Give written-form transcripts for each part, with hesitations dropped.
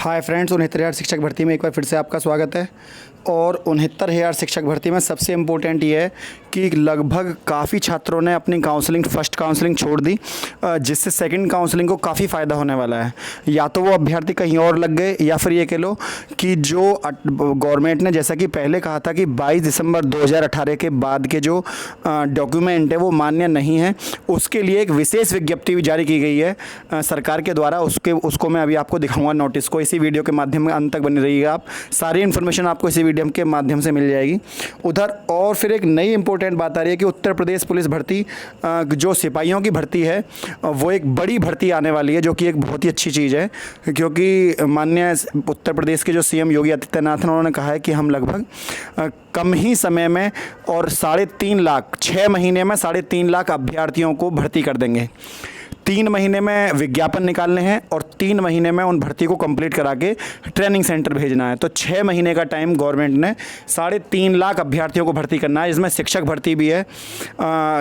Hi friends, 69,000 शिक्षक भर्ती में एक बार फिर से आपका स्वागत है। और 69,000 शिक्षक भर्ती में सबसे इम्पोर्टेंट ये है कि लगभग काफ़ी छात्रों ने अपनी काउंसलिंग फर्स्ट काउंसलिंग छोड़ दी, जिससे सेकंड काउंसलिंग को काफ़ी फ़ायदा होने वाला है। या तो वो अभ्यर्थी कहीं और लग गए, या फिर ये कह लो कि जो गवर्नमेंट ने जैसा कि पहले कहा था कि 22 दिसंबर 2018 के बाद के जो डॉक्यूमेंट है वो मान्य नहीं है, उसके लिए एक विशेष विज्ञप्ति भी जारी की गई है सरकार के द्वारा। उसको मैं अभी आपको दिखाऊंगा नोटिस को। इसी वीडियो के माध्यम में अंत तक बने रहिएगा आप, सारी इन्फॉर्मेशन आपको इसी वीडियो के माध्यम से मिल जाएगी उधर। और फिर एक नई इंपॉर्टेंट बात आ रही है कि उत्तर प्रदेश पुलिस भर्ती जो सिपाहियों की भर्ती है वो एक बड़ी भर्ती आने वाली है, जो कि एक बहुत ही अच्छी चीज़ है। क्योंकि माननीय उत्तर प्रदेश के जो सीएम योगी आदित्यनाथ ने उन्होंने कहा है कि हम लगभग कम ही समय में और 3.5 लाख 6 महीने में 3.5 लाख अभ्यर्थियों को भर्ती कर देंगे। 3 महीने में विज्ञापन निकालने हैं और 3 महीने में उन भर्ती को कंप्लीट करा के ट्रेनिंग सेंटर भेजना है। तो 6 महीने का टाइम गवर्नमेंट ने 3.5 लाख अभ्यर्थियों को भर्ती करना है। इसमें शिक्षक भर्ती भी है,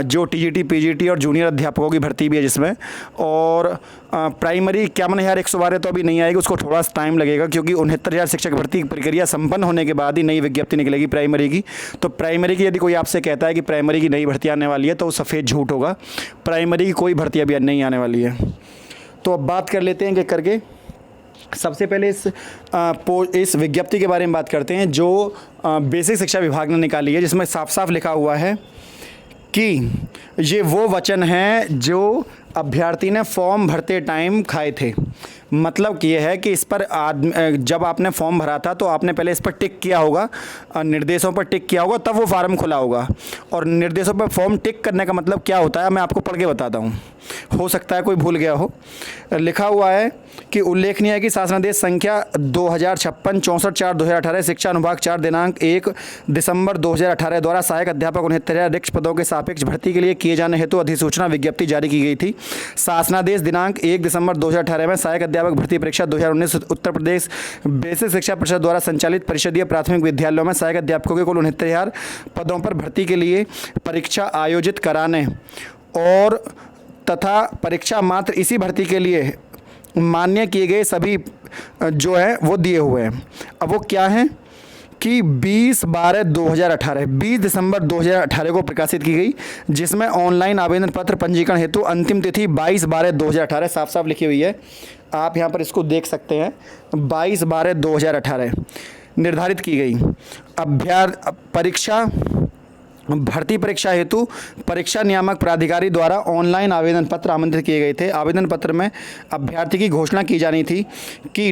जो टीजीटी पीजीटी और जूनियर अध्यापकों की भर्ती भी है जिसमें। और प्राइमरी 51,112 तो अभी नहीं आएगी, उसको थोड़ा सा टाइम लगेगा, क्योंकि 69,000 शिक्षक भर्ती प्रक्रिया संपन्न होने के बाद ही नई विज्ञप्ति निकलेगी प्राइमरी की। तो प्राइमरी की यदि कोई आपसे कहता है कि प्राइमरी की नई भर्ती आने वाली है तो वो सफ़ेद झूठ होगा। प्राइमरी की कोई भर्ती अभी नहीं आने वाली है। तो अब बात कर लेते हैं कि करके सबसे पहले इस विज्ञप्ति के बारे में बात करते हैं जो बेसिक शिक्षा विभाग ने निकाली है, जिसमें साफ साफ लिखा हुआ है कि ये वो वचन हैं जो अभ्यर्थी ने फॉर्म भरते टाइम खाए थे। मतलब कि ये है कि इस पर जब आपने फॉर्म भरा था तो आपने पहले इस पर टिक किया होगा, निर्देशों पर टिक किया होगा, तब वो फार्म खुला होगा। और निर्देशों पर फॉर्म टिक करने का मतलब क्या होता है मैं आपको पढ़ के बताता हूँ, हो सकता है कोई भूल गया हो। लिखा हुआ है कि उल्लेखनीय है कि शासनादेश संख्या 2056/64/2018 शिक्षा अनुभाग 4 दिनांक 1 दिसंबर 2018 द्वारा सहायक अध्यापक 69,000 रिक्त पदों के सापेक्ष भर्ती के लिए किए जाने हेतु अधिसूचना विज्ञप्ति जारी की गई थी। शासनादेश दिनांक 1 दिसंबर 2018 में सहायक अध्यापक भर्ती परीक्षा 2019 उत्तर प्रदेश बेसिक शिक्षा परिषद द्वारा संचालित परिषदीय प्राथमिक विद्यालयों में सहायक अध्यापकों के कुल 69,000 पदों पर भर्ती के लिए परीक्षा आयोजित कराने और तथा परीक्षा मात्र इसी भर्ती के लिए मान्य किए गए सभी जो है वो दिए हुए हैं। अब वो क्या हैं कि 20 दिसंबर 2018 को प्रकाशित की गई, जिसमें ऑनलाइन आवेदन पत्र पंजीकरण हेतु अंतिम तिथि 22/12/2018 साफ साफ लिखी हुई है। आप यहाँ पर इसको देख सकते हैं, 22/12/2018 निर्धारित की गई। भर्ती परीक्षा हेतु परीक्षा नियामक प्राधिकारी द्वारा ऑनलाइन आवेदन पत्र आमंत्रित किए गए थे। आवेदन पत्र में अभ्यर्थी की घोषणा की जानी थी कि ...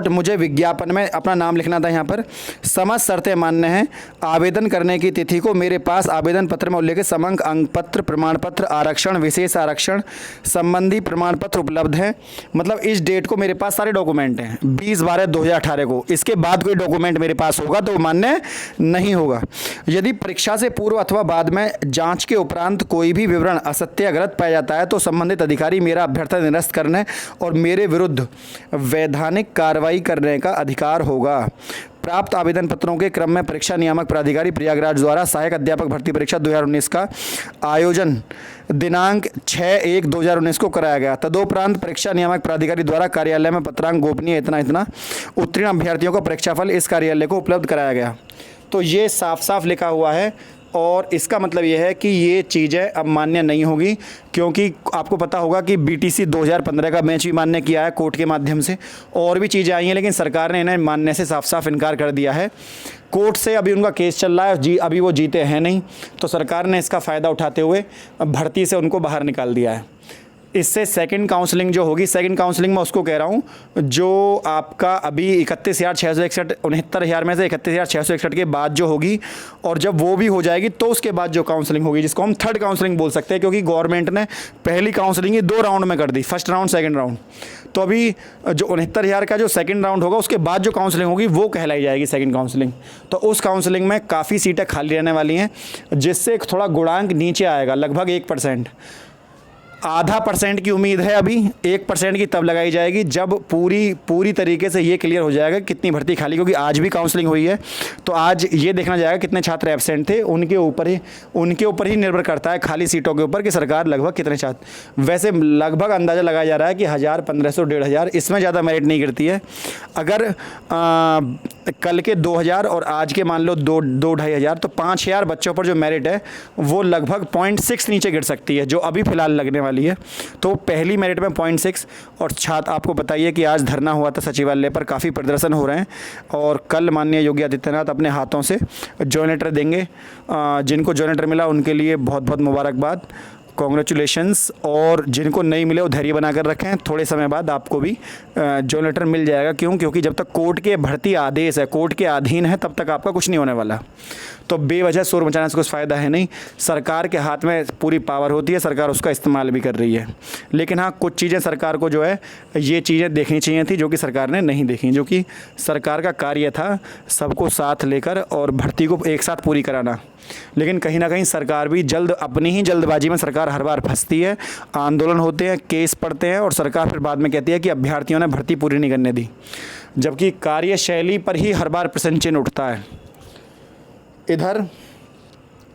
मुझे विज्ञापन में अपना नाम लिखना था। यहाँ पर समस्त शर्तें मान्य हैं। आवेदन करने की तिथि को मेरे पास आवेदन पत्र में उल्लेखित समंक अंक पत्र, प्रमाण पत्र, आरक्षण, विशेष आरक्षण संबंधी प्रमाण पत्र उपलब्ध है। मतलब इस डेट को मेरे पास सारे डॉक्यूमेंट हैं 20/12/2018 को। इसके बाद कोई डॉक्यूमेंट मेरे पास होगा तो मान्य नहीं होगा। यदि परीक्षा से पूर्व अथवा बाद में जांच के उपरांत कोई भी विवरण असत्य गलत पाया जाता है तो संबंधित अधिकारी मेरा अभ्यर्थन निरस्त करने और मेरे विरुद्ध वैधानिक कार्रवाई करने का अधिकार होगा। प्राप्त आवेदन पत्रों के क्रम में परीक्षा नियामक प्राधिकारी प्रयागराज द्वारा सहायक अध्यापक भर्ती परीक्षा 2019 का आयोजन दिनांक 6/1/2019 को कराया गया। तदोपरांत परीक्षा नियामक प्राधिकारी द्वारा कार्यालय में पत्रांक गोपनीय इतना उत्तीर्ण अभ्यर्थियों का परीक्षाफल इस कार्यालय को उपलब्ध कराया गया। तो ये साफ साफ लिखा हुआ है और इसका मतलब ये है कि ये चीज़ें अब मान्य नहीं होगी, क्योंकि आपको पता होगा कि बीटीसी 2015 का बेंच भी मान्य किया है कोर्ट के माध्यम से, और भी चीज़ें आई हैं, लेकिन सरकार ने इन्हें मानने से साफ साफ इनकार कर दिया है। कोर्ट से अभी उनका केस चल रहा है, अभी वो जीते हैं नहीं, तो सरकार ने इसका फ़ायदा उठाते हुए भर्ती से उनको बाहर निकाल दिया है। इससे सेकंड काउंसलिंग जो होगी, सेकंड काउंसलिंग में उसको कह रहा हूँ जो आपका अभी 31,661 69,000 में से 31,661 के बाद जो होगी, और जब वो भी हो जाएगी तो उसके बाद जो काउंसलिंग होगी, जिसको हम थर्ड काउंसलिंग बोल सकते हैं, क्योंकि गवर्नमेंट ने पहली काउंसलिंग ही 2 राउंड में कर दी, फर्स्ट राउंड सेकंड राउंड। तो अभी जो 69,000 का जो सेकंड राउंड होगा उसके बाद जो काउंसलिंग होगी वो कहलाई जाएगी सेकंड काउंसलिंग। तो उस काउंसलिंग में काफ़ी सीटें खाली रहने वाली हैं, जिससे थोड़ा गुणांक नीचे आएगा, लगभग 1%। 0.5% की उम्मीद है अभी, 1% की तब लगाई जाएगी जब पूरी तरीके से ये क्लियर हो जाएगा कितनी भर्ती खाली, क्योंकि आज भी काउंसलिंग हुई है तो आज ये देखना जाएगा कितने छात्र एब्सेंट थे, उनके ऊपर ही निर्भर करता है खाली सीटों के ऊपर कि सरकार लगभग कितने छात्र। वैसे लगभग अंदाज़ा लगाया जा रहा है कि 1000, 1500, 1500, इसमें ज़्यादा मेरिट नहीं गिरती है। अगर कल के 2000 और आज के मान लो 2-2,500 तो 5000 बच्चों पर जो मेरिट है वो लगभग 0.6 नीचे गिर सकती है जो अभी फ़िलहाल लगने वाली है। तो पहली मेरिट में 0.6। और छात्र आपको बताइए कि आज धरना हुआ था सचिवालय पर, काफ़ी प्रदर्शन हो रहे हैं और कल माननीय योगी आदित्यनाथ अपने हाथों से जॉइंट लेटर देंगे। जिनको जॉइंट लेटर मिला उनके लिए बहुत बहुत मुबारकबाद, कॉन्ग्रेचुलेशंस। और जिनको नहीं मिले वो धैर्य बना कर रखें, थोड़े समय बाद आपको भी जॉइंट लेटर मिल जाएगा। क्योंकि जब तक कोर्ट के भर्ती आदेश है, कोर्ट के अधीन है, तब तक आपका कुछ नहीं होने वाला। तो बेवजह शोर मचाने से कुछ फ़ायदा है नहीं। सरकार के हाथ में पूरी पावर होती है, सरकार उसका इस्तेमाल भी कर रही है। लेकिन हाँ, कुछ चीज़ें सरकार को जो है ये चीज़ें देखनी चाहिए थी जो कि सरकार ने नहीं देखी, जो कि सरकार का कार्य था सबको साथ लेकर और भर्ती को एक साथ पूरी कराना। लेकिन कहीं ना कहीं सरकार भी अपनी ही जल्दबाजी में सरकार हर बार फंसती है, आंदोलन होते हैं, केस पड़ते हैं और सरकार फिर बाद में कहती है कि अभ्यर्थियों ने भर्ती पूरी नहीं करने दी, जबकि कार्यशैली पर ही हर बार प्रश्न चिन्ह उठता है। इधर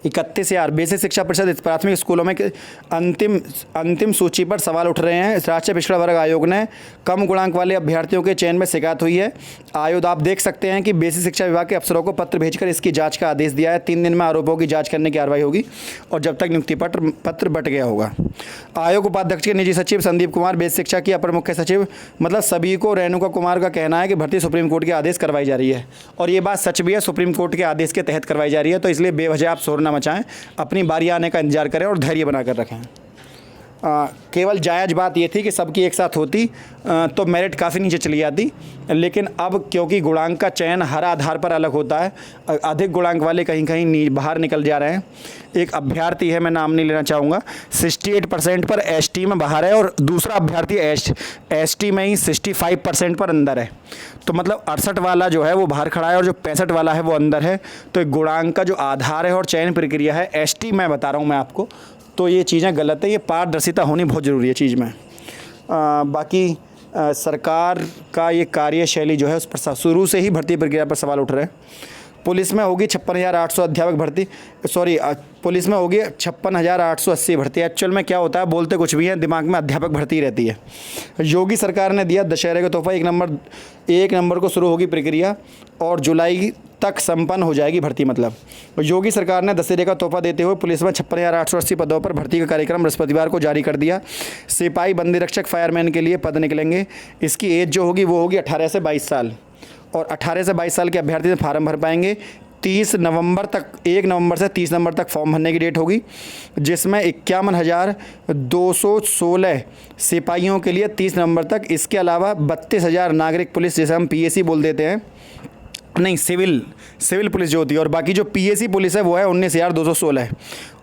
31,000 बेसिक शिक्षा परिषद प्राथमिक स्कूलों में अंतिम सूची पर सवाल उठ रहे हैं। राष्ट्रीय पिछड़ा वर्ग आयोग ने कम गुणांक वाले अभ्यर्थियों के चयन में शिकायत हुई है। आयोग आप देख सकते हैं कि बेसिक शिक्षा विभाग के अफसरों को पत्र भेजकर इसकी जांच का आदेश दिया है। 3 दिन में आरोपों की जांच करने की कार्रवाई होगी और जब तक नियुक्ति पत्र बट गया होगा। आयोग उपाध्यक्ष के निजी सचिव संदीप कुमार, बेसिक शिक्षा की अपर मुख्य सचिव मतलब सभी को रेणुका कुमार का कहना है कि भर्ती सुप्रीम कोर्ट के आदेश करवाई जा रही है और ये बात सच भी है, सुप्रीम कोर्ट के आदेश के तहत करवाई जा रही है। तो इसलिए बेवजह आप शोर न मचाएं, अपनी बारी आने का इंतजार करें और धैर्य बनाकर रखें। केवल जायज़ बात ये थी कि सबकी एक साथ होती तो मेरिट काफ़ी नीचे चली जाती, लेकिन अब क्योंकि गुणांक का चयन हर आधार पर अलग होता है, अधिक गुणांक वाले कहीं कहीं बाहर निकल जा रहे हैं। एक अभ्यर्थी है, मैं नाम नहीं लेना चाहूँगा, 68% पर एसटी में बाहर है और दूसरा अभ्यर्थी एसटी में ही 65% पर अंदर है। तो मतलब 68 वाला जो है वो बाहर खड़ा है और जो 65 वाला है वो अंदर है। तो एक गुणांक का जो आधार है और चयन प्रक्रिया है एसटी में बता रहा हूँ मैं आपको, तो ये चीज़ें गलत है। ये पारदर्शिता होनी बहुत ज़रूरी है चीज़ में। बाकी सरकार का ये कार्यशैली जो है उस पर शुरू से ही भर्ती प्रक्रिया पर सवाल उठ रहे हैं। पुलिस में होगी 56,800 अध्यापक भर्ती, पुलिस में होगी 56,880 भर्ती। एक्चुअल में क्या होता है, बोलते कुछ भी हैं, दिमाग में अध्यापक भर्ती रहती है। योगी सरकार ने दिया दशहरे का तोहफा, 1 नंबर को शुरू होगी प्रक्रिया और जुलाई तक संपन्न हो जाएगी भर्ती। मतलब योगी सरकार ने दशहरे का तोहफा देते हुए पुलिस में 56,880 पदों पर भर्ती का कार्यक्रम बृहस्पतिवार को जारी कर दिया। सिपाही, बंदी रक्षक, फायरमैन के लिए पद निकलेंगे। इसकी एज जो होगी वो होगी 18 से 22 साल और 18 से 22 साल के अभ्यर्थी फार्म भर पाएंगे। 1 नवंबर से 30 नवंबर तक फॉर्म भरने की डेट होगी, जिसमें 51,216 सिपाहियों के लिए 30 नवंबर तक। इसके अलावा 32,000 नागरिक पुलिस, जिसे हम पीएसी बोल देते हैं, नहीं सिविल पुलिस जो होती है, और बाकी जो पीएसी पुलिस है वो है 19,216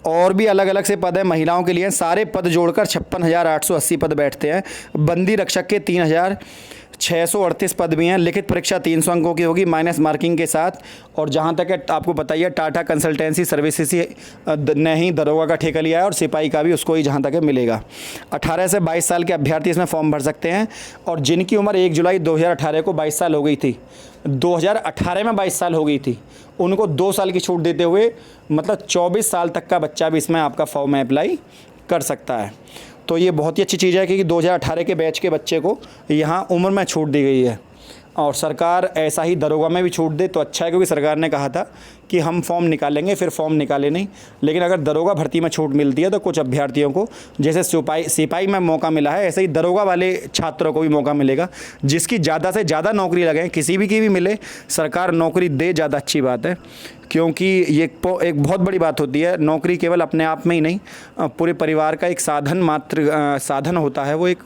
और भी अलग अलग से पद है महिलाओं के लिए। सारे पद जोड़कर 56,880 पद बैठते हैं। बंदी रक्षक के 3,638 पद भी हैं। लिखित परीक्षा 300 अंकों की होगी माइनस मार्किंग के साथ। और जहां तक है आपको बताइए, टाटा कंसल्टेंसी सर्विसेज ने ही दरोगा का ठेका लिया है और सिपाही का भी उसको ही जहां तक है मिलेगा। 18 से 22 साल के अभ्यर्थी इसमें फॉर्म भर सकते हैं और जिनकी उम्र 1 जुलाई 2018 को 22 साल हो गई थी, 2018 में 22 साल हो गई थी, उनको 2 साल की छूट देते हुए मतलब 24 साल तक का बच्चा भी इसमें आपका फॉर्म में अप्लाई कर सकता है। तो ये बहुत ही अच्छी चीज़ है कि 2018 के बैच के बच्चे को यहाँ उम्र में छूट दी गई है और सरकार ऐसा ही दरोगा में भी छूट दे तो अच्छा है, क्योंकि सरकार ने कहा था कि हम फॉर्म निकालेंगे, फिर फॉर्म निकाले नहीं। लेकिन अगर दरोगा भर्ती में छूट मिलती है तो कुछ अभ्यर्थियों को, जैसे सिपाही में मौका मिला है, ऐसे ही दरोगा वाले छात्रों को भी मौका मिलेगा। जिसकी ज़्यादा से ज़्यादा नौकरी लगे, किसी भी की भी मिले, सरकार नौकरी दे, ज़्यादा अच्छी बात है। क्योंकि ये एक बहुत बड़ी बात होती है, नौकरी केवल अपने आप में ही नहीं, पूरे परिवार का एक साधन होता है। वो एक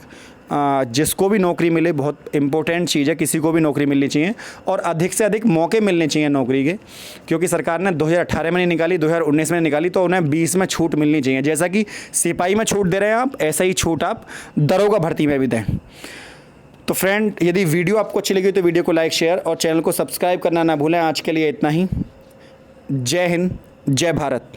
जिसको भी नौकरी मिले बहुत इम्पोर्टेंट चीज़ है, किसी को भी नौकरी मिलनी चाहिए और अधिक से अधिक मौके मिलने चाहिए नौकरी के। क्योंकि सरकार ने 2018 में नहीं निकाली, 2019 में निकाली, तो उन्हें 20 में छूट मिलनी चाहिए। जैसा कि सिपाही में छूट दे रहे हैं आप, ऐसा ही छूट आप दरोगा भर्ती में भी दें। तो फ्रेंड, यदि वीडियो आपको अच्छी लगी तो वीडियो को लाइक, शेयर और चैनल को सब्सक्राइब करना ना भूलें। आज के लिए इतना ही। जय हिंद, जय भारत।